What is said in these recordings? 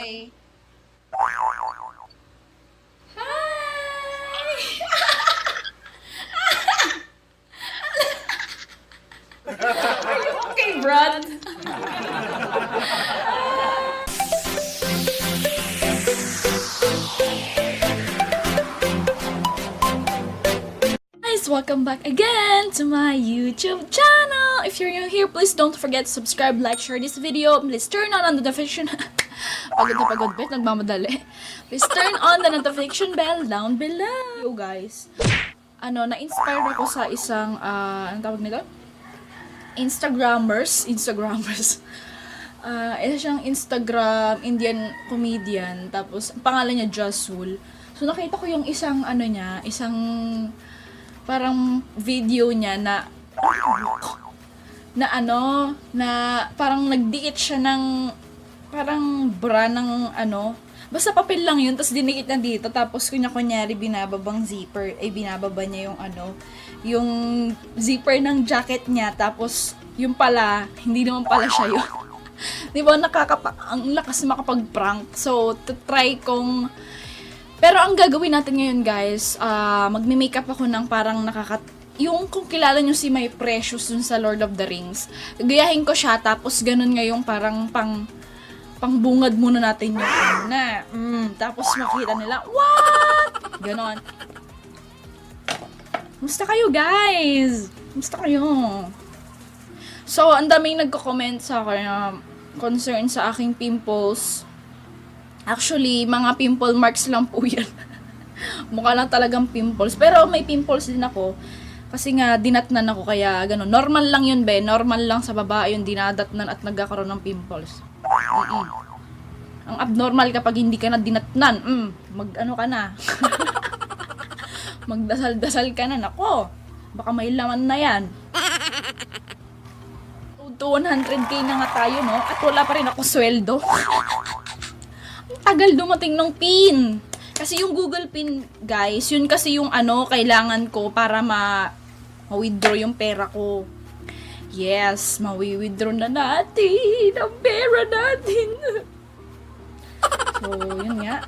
Hi! Are you okay, Brad? Guys, welcome back again to my YouTube channel. If you're new here, please don't forget to subscribe, like, share this video. Please turn on the notification. Pagod, bet, nagmamadali. Please turn on the notification bell down below. Yo guys, na-inspire ako sa isang, anong tawag nito? Instagrammers. Isa siyang Instagram Indian comedian. Tapos, ang pangalan niya Jasul. So, nakita ko yung isang, isang parang video niya na parang nagdiit siya ng parang bra ng basta papel lang yun, tapos dinikit na dito, tapos kunyari binababang zipper, binababa niya yung zipper ng jacket niya, tapos yung pala, hindi naman pala siya yun. Di ba, ang lakas makapag-prank. So, try kong, pero ang gagawin natin ngayon guys, magme-makeup ako ng parang yung kung kilala nyo si May Precious dun sa Lord of the Rings, gayahin ko siya, tapos ganun ngayong parang pangbungad muna natin yung tapos makita nila, what? Ganon. Musta kayo guys? Musta kayo? So, ang daming nagko-comment sa akin na concern sa aking pimples. Actually, mga pimple marks lang po yan. Mukha lang talagang pimples. Pero may pimples din ako. Kasi nga, dinatnan ako, kaya gano'n. Normal lang yun, be. Normal lang sa babae yung dinadatnan at nagkakaroon ng pimples. Ang abnormal kapag hindi ka na dinatnan. Mag-ano ka na. Magdasal-dasal ka na. Nako, baka may laman na yan. 100k na nga tayo, no? At wala pa rin ako sweldo. Ang tagal dumating ng PIN. Kasi yung Google PIN, guys, yun kasi yung kailangan ko para ma-withdraw yung pera ko. Yes, ma-withdraw na natin ang pera natin. So, yun nga.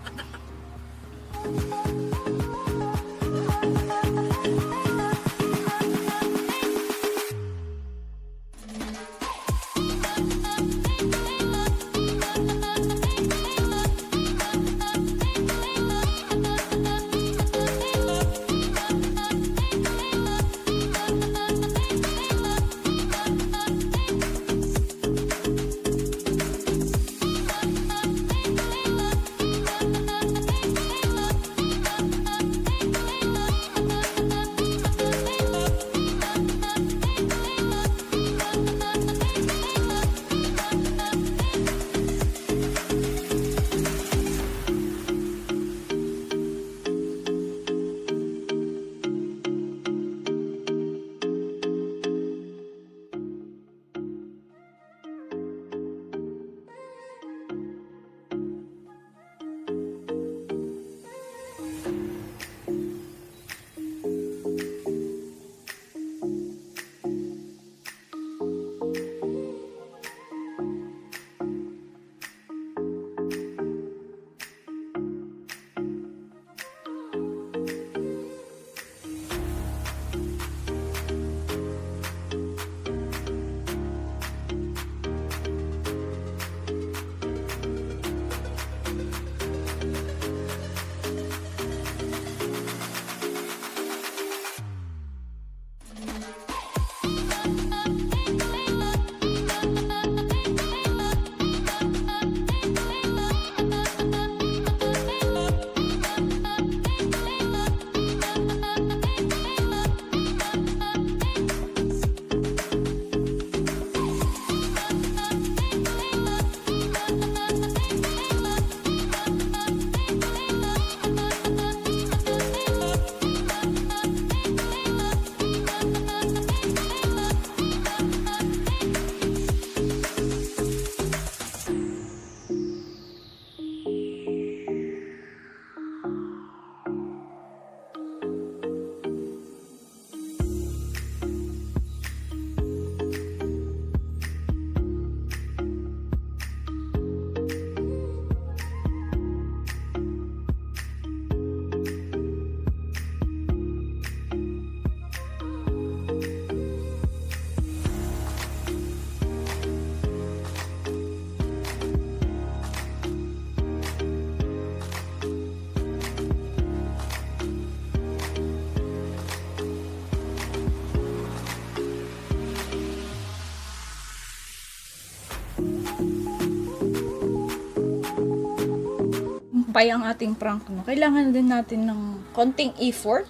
pa ang ating prank, no? Kailangan din natin ng konting effort.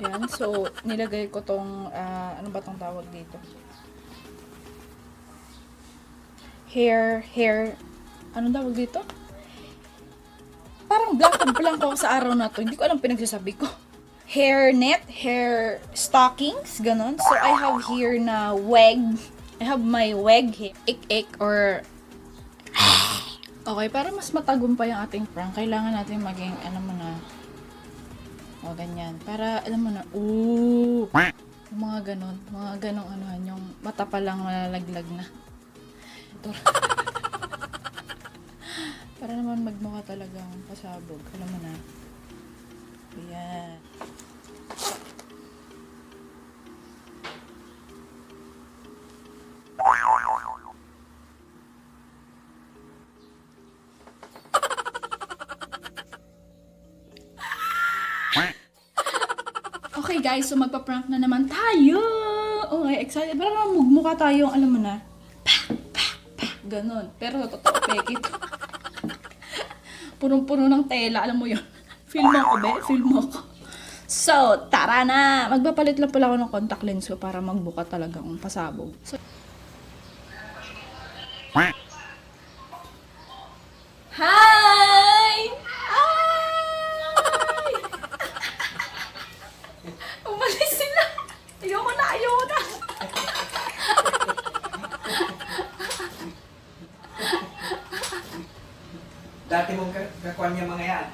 Yan, so, nilagay ko tong, ano ba tong tawag dito? Hair, anong tawag dito? Parang blanco sa araw na to. Hindi ko alam pinagsasabi ko. Hair net, hair stockings, ganon. So, I have here na wig. I have my wig here. Ik or... Okay, para mas matagumpay ang ating prank, kailangan natin maging, ano mo na, o, ganyan. Para, alam mo na, ooh, mga ganong anuhan, yung mata pa lang malalaglag na. Ito. Para naman magmukha talagang pasabog. Alam mo na. Ayan. Okay guys, so magpa-prank na naman tayo. Okay, excited. Para naman magmukha tayong, alam mo na, ganon. Pero totoo, peke ito. Punong-puno ng tela, alam mo yun. Film mo ko, be? Film mo ko. So, tara na! Magpapalit lang pala ako ng contact lens ko para magbuka talagang pasabog. So, hi! Hi! Umalis sila! Ayoko na! Dati mong kakuan niya mga yan.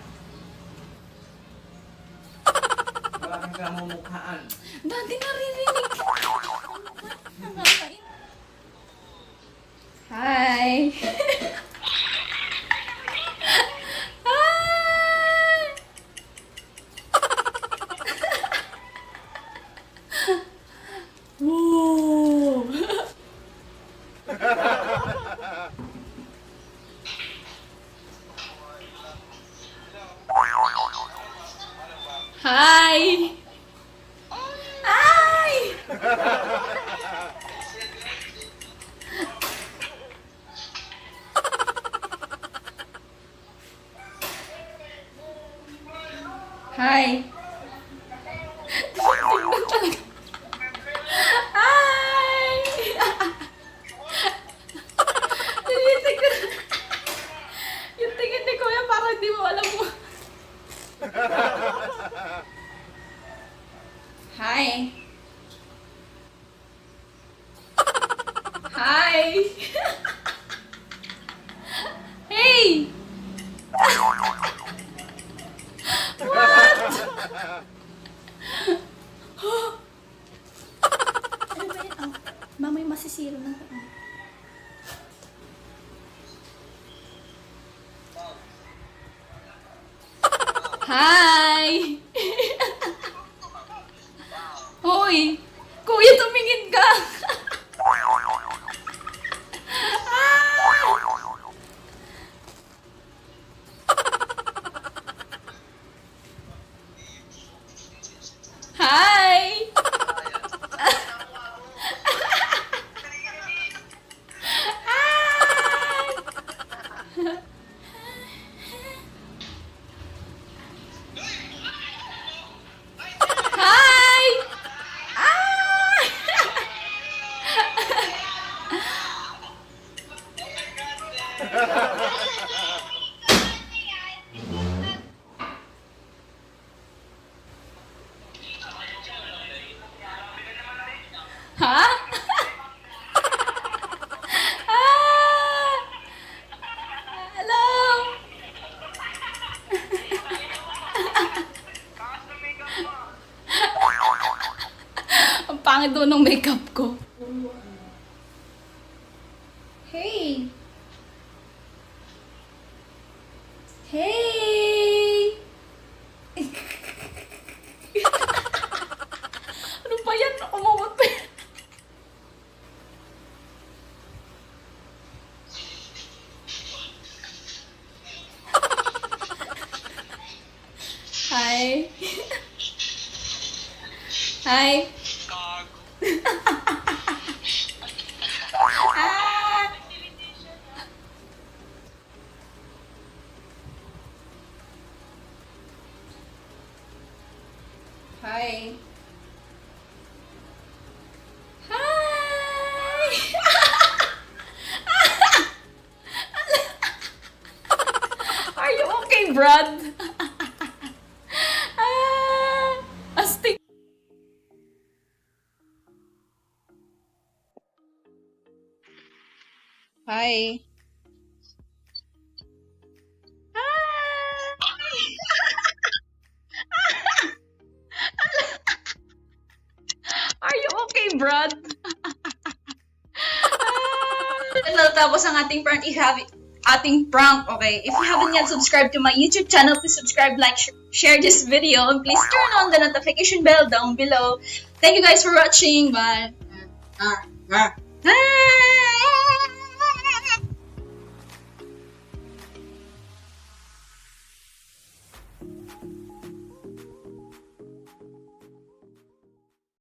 Wala kang kamumukhaan. Dati naririnig. Hi! Woo! Hi! Hi! Hi! Hi! Tinitig ko. Yung tingin ni Kuya parang di mo alam mo. Hi! Hi! Hey! What? Ano ba yun? Oh, mamay masisiro na ko. Hi! Hoy! Kuya, tumingin ka! Hi! Ha? Hello? Ang pangit doon ng makeup ko. Hey! Hey! Ano ba yan? Umawag pa yan. Hi. Hi. Ah! okay, Brad? Astig. Hi. Are you okay, Brad? Natapos ang ating prank. Okay? If you haven't yet subscribed to my YouTube channel, please subscribe, like, share this video, and please turn on the notification bell down below. Thank you guys for watching. Bye. Bye.